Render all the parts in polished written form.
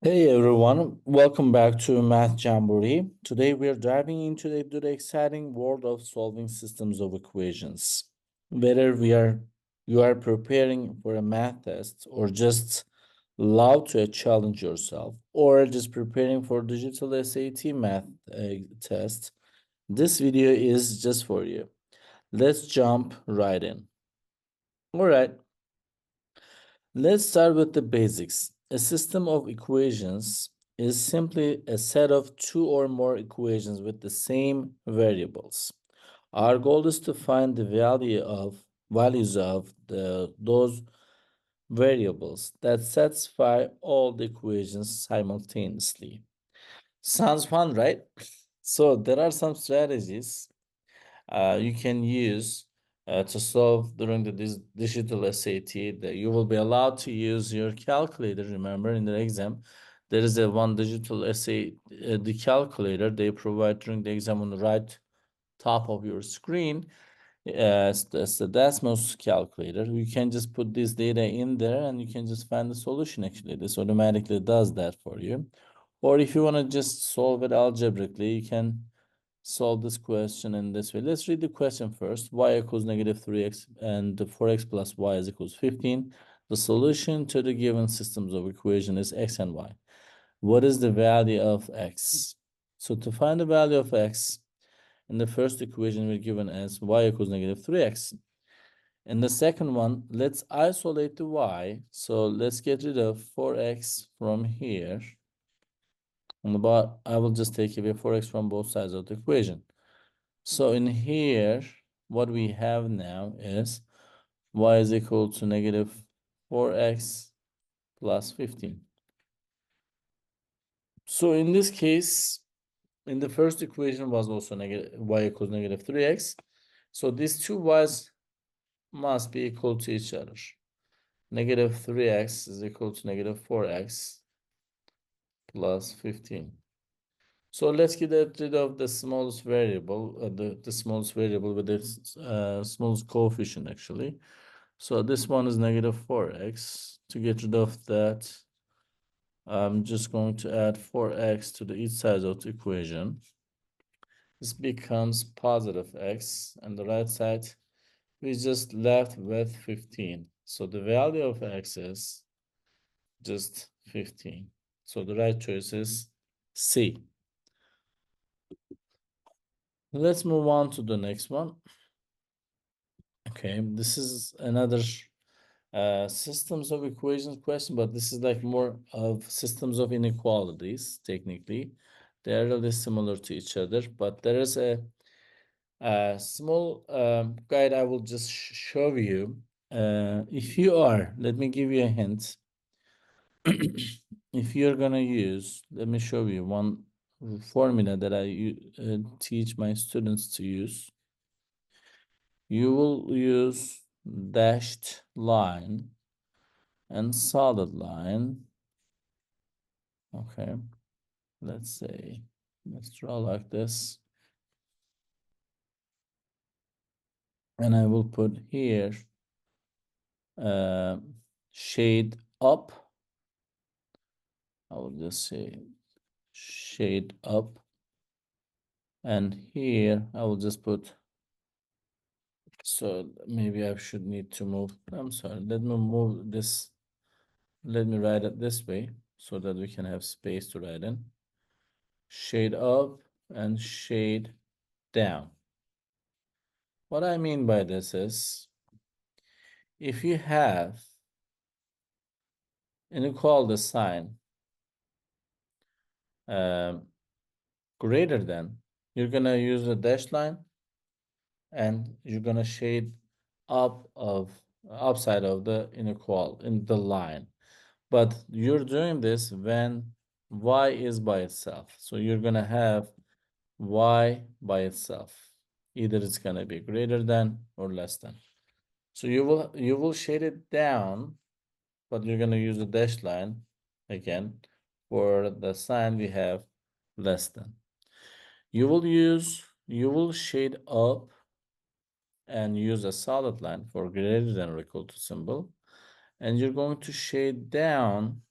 Hey everyone, welcome back to Math Jamboree. Today we are diving into the exciting world of solving systems of equations. Whether you are preparing for a math test or just love to challenge yourself or just preparing for digital SAT math test, this video is just for you. Let's jump right in. All right, let's start with the basics. A system of equations is simply a set of two or more equations with the same variables. Our goal is to find the values of those variables that satisfy all the equations simultaneously. Sounds fun, right? So there are some strategies you can use to solve during the digital SAT. That you will be allowed to use your calculator. Remember, in the exam, there is a one digital essay, the calculator they provide during the exam on the right top of your screen. It's the Desmos calculator. You can just put this data in there and you can just find the solution. Actually, this automatically does that for you. Or if you want to just solve it algebraically, you can solve this question in this way. Let's read the question first. Y equals negative 3x and 4x plus y is equals 15. The solution to the given systems of equation is x and y. What is the value of x? So to find the value of x, in the first equation we're given as y equals negative 3x. In the second one, let's isolate the y. So let's get rid of 4x from here. I will just take away 4x from both sides of the equation. So in here, what we have now is y is equal to negative 4x plus 15. So in this case, in the first equation was also negative y equals negative 3x. So these two y's must be equal to each other. Negative 3x is equal to negative 4x plus 15. So let's get rid of the smallest variable, the smallest variable with its smallest coefficient actually. So this one is negative 4x. To get rid of that, I'm just going to add 4x to each side of the equation. This becomes positive x, and the right side, we just left with 15. So the value of x is just 15. So the right choice is C. Let's move on to the next one. Okay, this is another systems of equations question, but this is like more of systems of inequalities, technically. They're really similar to each other, but there is a small guide I will just show you. If you are, let me give you a hint. If you're gonna use, let me show you one formula that I teach my students to use. You will use dashed line and solid line. Okay, let's say, let's draw like this. And I will put here shade up. I will just say shade up. And here I will just put, so maybe I should need to move, I'm sorry, let me move this, let me write it this way so that we can have space to write in. Shade up and shade down. What I mean by this is, if you have inequality sign greater than, you're gonna use the dash line and you're gonna shade upside of the inequality in the line. But you're doing this when y is by itself. So you're gonna have y by itself. Either it's gonna be greater than or less than. So you will shade it down, but you're gonna use the dash line again. For the sign we have less than. You will shade up and use a solid line for greater than or equal to symbol. And you're going to shade down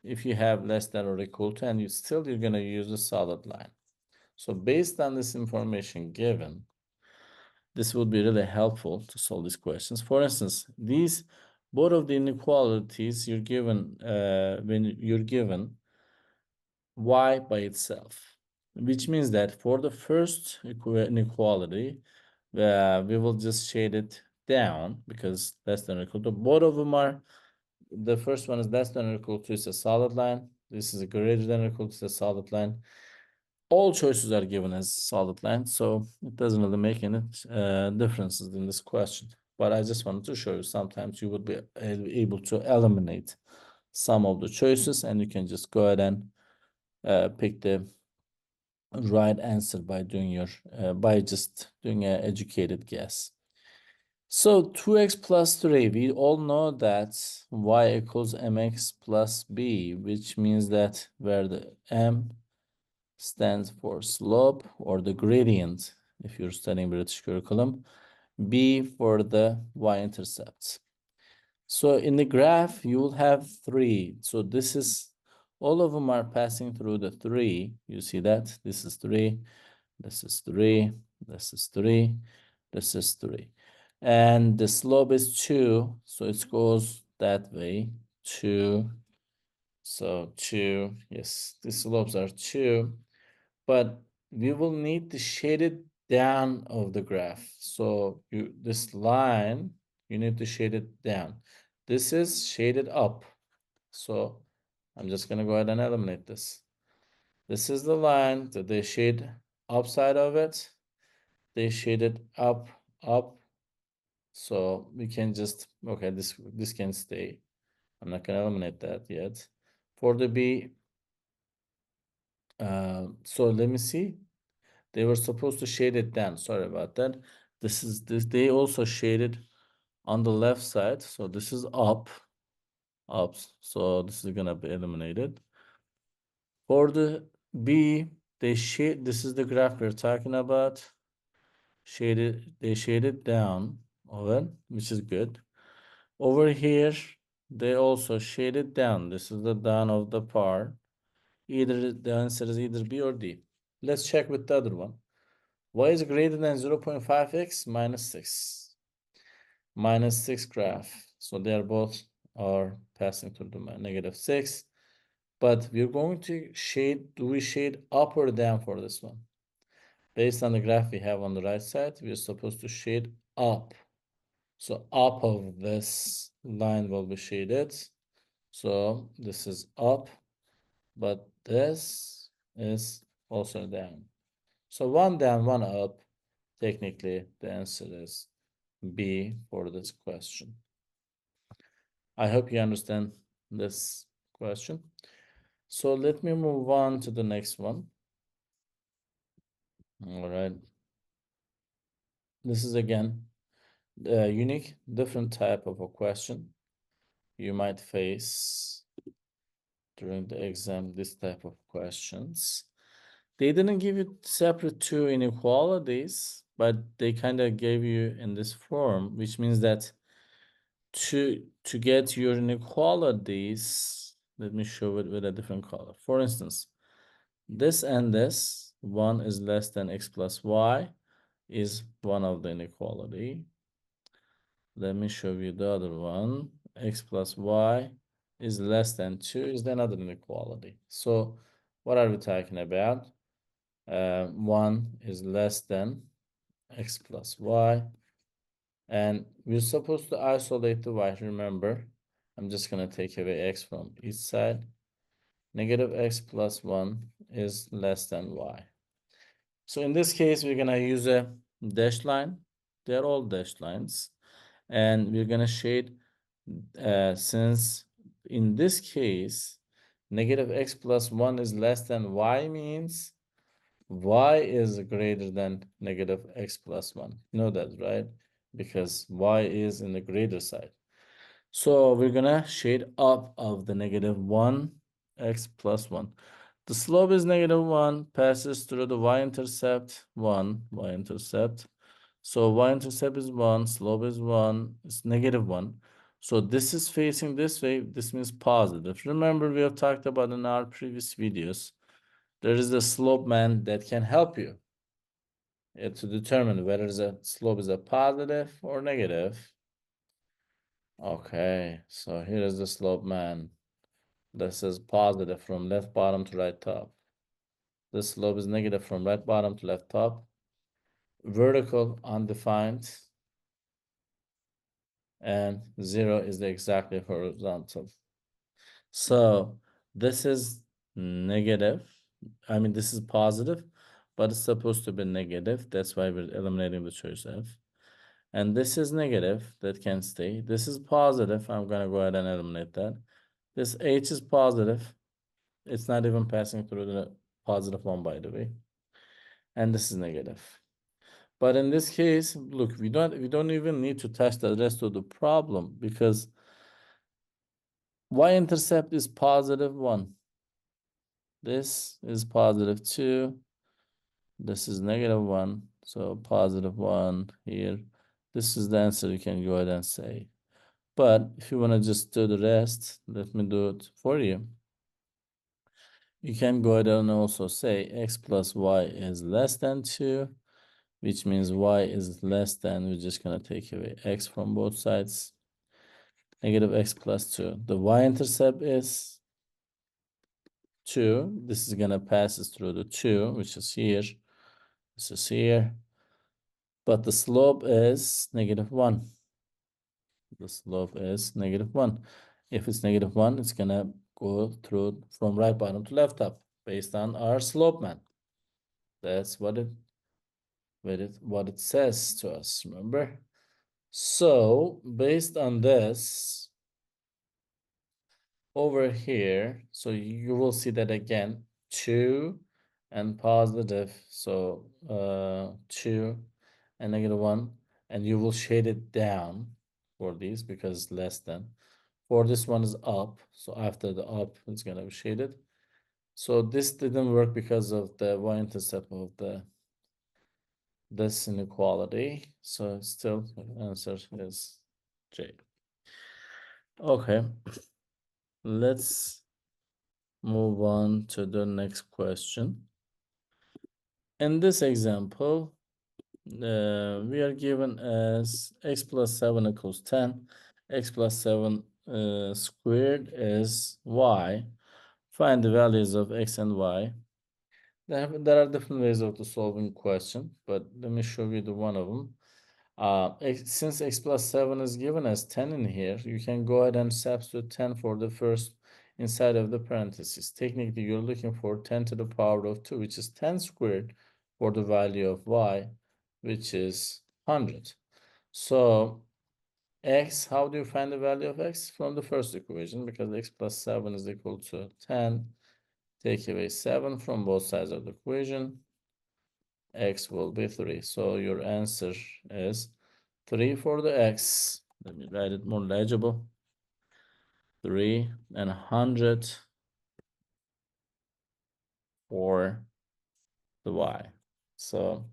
if you have less than or equal to, and you're going to use a solid line. So based on this information given, this would be really helpful to solve these questions. For instance, these both of the inequalities you're given when you're given y by itself, which means that for the first inequality, we will just shade it down because less than or equal to. Both of them are, the first one is less than or equal to, it's a solid line. This is a greater than or equal to, a solid line. All choices are given as solid lines, so it doesn't really make any differences in this question. But I just wanted to show you sometimes you would be able to eliminate some of the choices, and you can just go ahead and pick the right answer by doing your by just doing an educated guess. So 2x plus 3, we all know that y equals mx plus b, which means that where the m stands for slope or the gradient, if you're studying British curriculum, b for the y-intercepts. So in the graph, you will have 3. So this is, all of them are passing through the 3. You see that? This is 3, this is 3, this is 3, this is 3. And the slope is 2, so it goes that way, 2. So 2, yes, the slopes are 2. But we will need to shade it down of the graph. So this line, you need to shade it down. This is shaded up. So I'm just going to go ahead and eliminate this. This is the line that they shade upside of it. They shade it up. So we can just, okay, this can stay. I'm not going to eliminate that yet. For the B, so let me see. They were supposed to shade it down. Sorry about that. This. They also shaded on the left side. So this is up. So this is gonna be eliminated. For the B, they shade. This is the graph we're talking about. They shaded down over, which is good. Over here, they also shaded down. This is the down of the part. Either the answer is either B or D. Let's check with the other one. Y is greater than 0.5x minus 6. Minus 6 graph. So they are both are passing through the -6. But we're going to shade, do we shade up or down for this one? Based on the graph we have on the right side, we're supposed to shade up. So up of this line will be shaded. So this is up, but this is also down. So one down, one up. Technically, the answer is B for this question. I hope you understand this question. So let me move on to the next one. All right. This is again a unique, different type of a question you might face during the exam, this type of questions. They didn't give you separate two inequalities, but they kind of gave you in this form, which means that to get your inequalities, let me show it with a different color. For instance, this and this, 1 is less than x plus y, is one of the inequality. Let me show you the other one. X plus y is less than 2 is another inequality. So what are we talking about? 1 is less than x plus y. And we're supposed to isolate the y. Remember, I'm just going to take away x from each side. Negative x plus 1 is less than y. So in this case, we're going to use a dashed line. They're all dashed lines. And we're going to shade, since in this case, negative x plus 1 is less than y means y is greater than negative x plus 1. You know that, right? Because y is in the greater side. So we're gonna shade up of the -1 x plus 1. The slope is -1, passes through the y-intercept, 1, y-intercept. So y-intercept is 1, slope is 1, it's -1. So this is facing this way. This means positive. Remember, we have talked about in our previous videos, there is a slope man that can help you to determine whether the slope is a positive or negative. Okay, so here is the slope man. This is positive from left bottom to right top. This slope is negative from right bottom to left top. Vertical, undefined. And 0 is the exactly horizontal. So this is negative. I mean, this is positive, but it's supposed to be negative. That's why we're eliminating the choice F. And this is negative. That can stay. This is positive. I'm going to go ahead and eliminate that. This H is positive. It's not even passing through the positive one, by the way. And this is negative. But in this case, look, we don't even need to touch the rest of the problem because y-intercept is positive 1. This is positive 2. This is negative 1. So positive 1 here. This is the answer you can go ahead and say. But if you want to just do the rest, let me do it for you. You can go ahead and also say x plus y is less than 2, which means y is less than, we're just going to take away x from both sides. Negative x plus 2. The y-intercept is 2. This is going to pass us through the 2, which is here. This is here. But the slope is negative 1. The slope is negative 1. If it's negative 1, it's going to go through from right bottom to left top based on our slope man. That's what it says to us, remember? So based on this, over here, so you will see that again, 2 and positive, so 2 and negative 1, and you will shade it down for these because less than. For this one is up, so after the up, it's going to be shaded. So this didn't work because of the y-intercept of this inequality. So still the answer is J. Okay, let's move on to the next question. In this example, we are given as x plus 7 equals 10, x plus 7 squared is y. Find the values of x and y. There are different ways of the solving question, but let me show you the one of them. Since x plus 7 is given as 10 in here, you can go ahead and substitute 10 for the first inside of the parentheses. Technically, you're looking for 10 to the power of 2, which is 10 squared for the value of y, which is 100. So x, how do you find the value of x? From the first equation, because x plus 7 is equal to 10. Take away 7 from both sides of the equation. X will be 3. So your answer is 3 for the x. Let me write it more legible. 3 and 100 for the y. So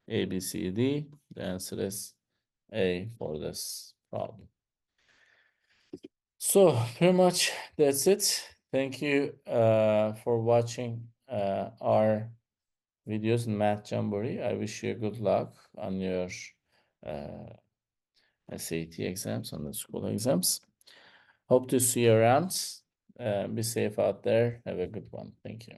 A, B, C, D. The answer is A for this problem. So pretty much that's it. Thank you for watching our videos in Math Jamboree. I wish you good luck on your SAT exams, on the school exams. Hope to see you around. Be safe out there. Have a good one. Thank you.